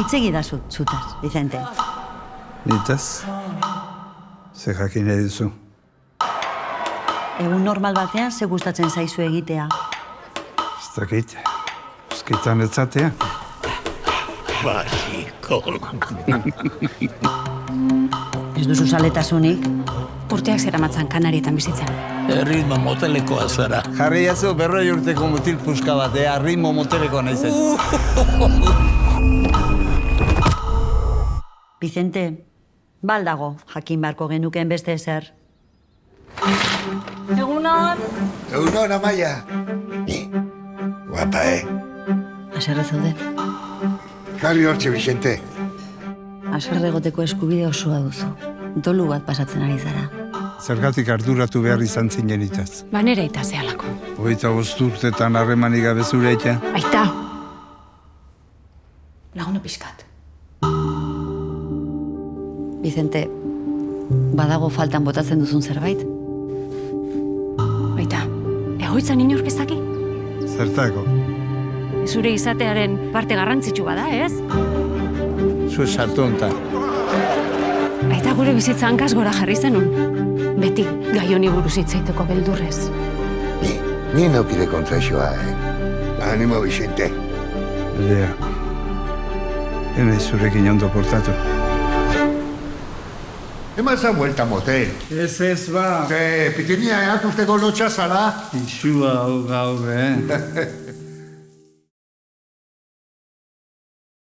Hitzegi da zutaz, Vicente. Nitaz? Ze jakin nahi duzu? Egun normal batean, ze gustatzen zaizu egitea. Ez dakit. Eskitan etzatea. Basiko. Ez duzu saletasunik? Urteak zeramatzan Kanarietan bizitzen. Erritmo motelekoa zara. Jarri jazu 40 urteko mutil puska bat, ritmo motelekoa nahi zen. Vicente, baldago, jakin barko genuken beste ezer. Egunon! Egunon, Amaia. Ni, guapa, Haserre zaude. Jarri hortxe, Vicente. Haserre egoteko eskubide osoa duzu. Dolu bat pasatzen ari zara. Zergatik arduratu behar izan zinen itaz. Banera eta zehalako. 25 urtetan harremanik gabe zure eta. Aita! Lagundu pixkat. Vicente, badago faltan botatzen duzun zerbait? Aita, egoitzan inork ezaki? Zertako? Zure izatearen parte garrantzitsu bada, ez? Zu sartu hontan. Aita gure bizitza hankaz gora jarri zenun. Beti gai honi buruz hitzaiteko beldurrez. Ni naukide kontraxoa, Animo, Vicente. Lea. Enaiz zurekin ondo portatu. Eman zan vuelta motel. Ez ba. Pitinia, eakusteko lotxa zara. Ixua hau gaur,